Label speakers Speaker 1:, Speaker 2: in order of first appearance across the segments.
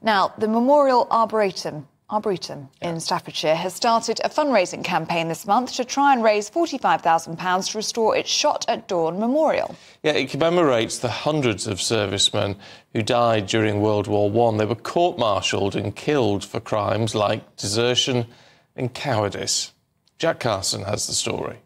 Speaker 1: Now, the Memorial Arboretum in Staffordshire has started a fundraising campaign this month to try and raise £45,000 to restore its Shot at Dawn memorial.
Speaker 2: Yeah, it commemorates the hundreds of servicemen who died during World War I. They were court-martialled and killed for crimes like desertion and cowardice. Jack Carson has the story.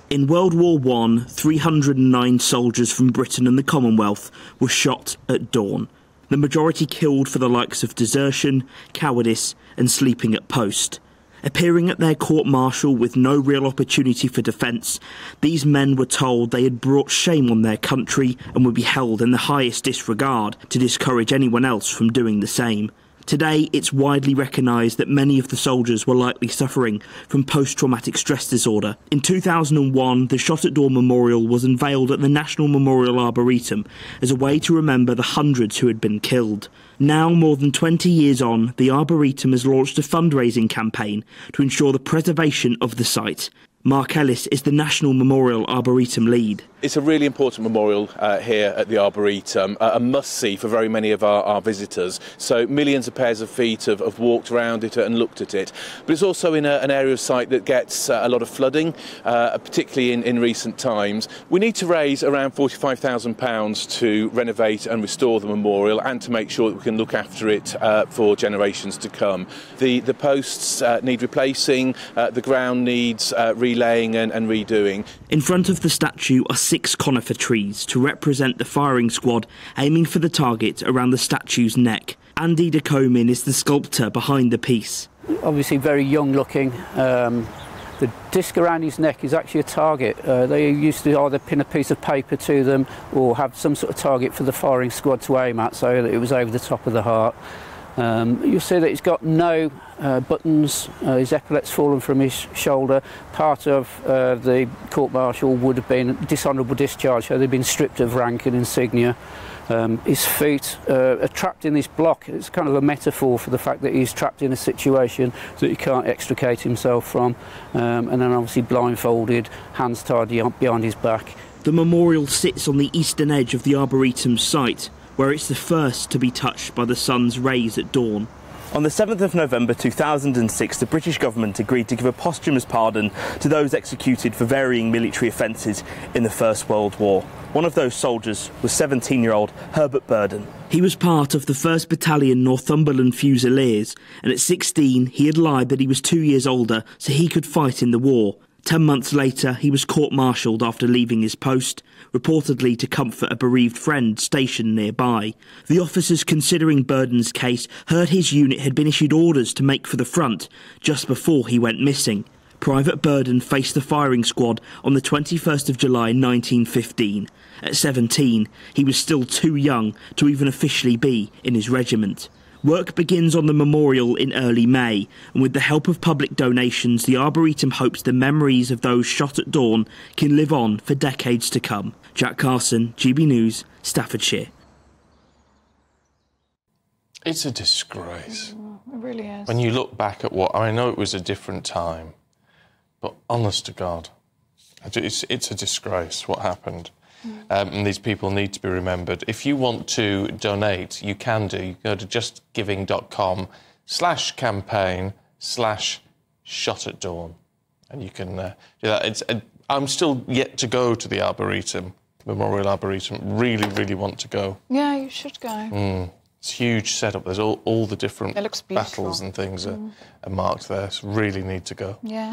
Speaker 3: In World War I, 309 soldiers from Britain and the Commonwealth were shot at dawn. The majority killed for the likes of desertion, cowardice and sleeping at post. Appearing at their court-martial with no real opportunity for defence, these men were told they had brought shame on their country and would be held in the highest disregard to discourage anyone else from doing the same. Today, it's widely recognised that many of the soldiers were likely suffering from post-traumatic stress disorder. In 2001, the Shot at Dawn Memorial was unveiled at the National Memorial Arboretum as a way to remember the hundreds who had been killed. Now, more than 20 years on, the Arboretum has launched a fundraising campaign to ensure the preservation of the site. Mark Ellis is the National Memorial Arboretum Lead.
Speaker 4: It's a really important memorial here at the Arboretum, a must-see for very many of our visitors. So millions of pairs of feet have walked around it and looked at it. But it's also in an area of site that gets a lot of flooding, particularly in recent times. We need to raise around £45,000 to renovate and restore the memorial and to make sure that we can look after it for generations to come. The posts need replacing, the ground needs relaying and redoing.
Speaker 3: In front of the statue are 6 conifer trees to represent the firing squad aiming for the target around the statue's neck. Andy de Comin is the sculptor behind the piece.
Speaker 5: Obviously very young looking. The disc around his neck is actually a target. They used to either pin a piece of paper to them or have some sort of target for the firing squad to aim at, so that it was over the top of the heart. You'll see that he's got no buttons, his epaulette's fallen from his shoulder. Part of the court-martial would have been dishonourable discharge, so they've been stripped of rank and insignia. His feet are trapped in this block. It's kind of a metaphor for the fact that he's trapped in a situation that he can't extricate himself from, and then obviously blindfolded, hands tied behind his back.
Speaker 3: The memorial sits on the eastern edge of the Arboretum site, where it's the first to be touched by the sun's rays at dawn.
Speaker 6: On the 7th of November 2006, the British government agreed to give a posthumous pardon to those executed for varying military offences in the First World War. One of those soldiers was 17-year-old Herbert Burden.
Speaker 3: He was part of the 1st Battalion Northumberland Fusiliers, and at 16 he had lied that he was 2 years older so he could fight in the war. 10 months later, he was court-martialled after leaving his post, reportedly to comfort a bereaved friend stationed nearby. The officers considering Burden's case heard his unit had been issued orders to make for the front just before he went missing. Private Burden faced the firing squad on the 21st of July 1915. At 17, he was still too young to even officially be in his regiment. Work begins on the memorial in early May, and with the help of public donations, the Arboretum hopes the memories of those shot at dawn can live on for decades to come. Jack Carson, GB News, Staffordshire.
Speaker 2: It's a disgrace.
Speaker 1: It really is.
Speaker 2: When you look back at I know it was a different time, but honest to God, it's a disgrace what happened. And these people need to be remembered. If you want to donate, you can do. You go to justgiving.com/campaign/shot-at-dawn, and you can do that. I'm still yet to go to the Arboretum, Memorial Arboretum. Really, really want to go.
Speaker 1: Yeah, you should go.
Speaker 2: It's a huge setup. There's all the different
Speaker 1: It looks beautiful.
Speaker 2: battles and things are marked there. So really need to go.
Speaker 1: Yeah.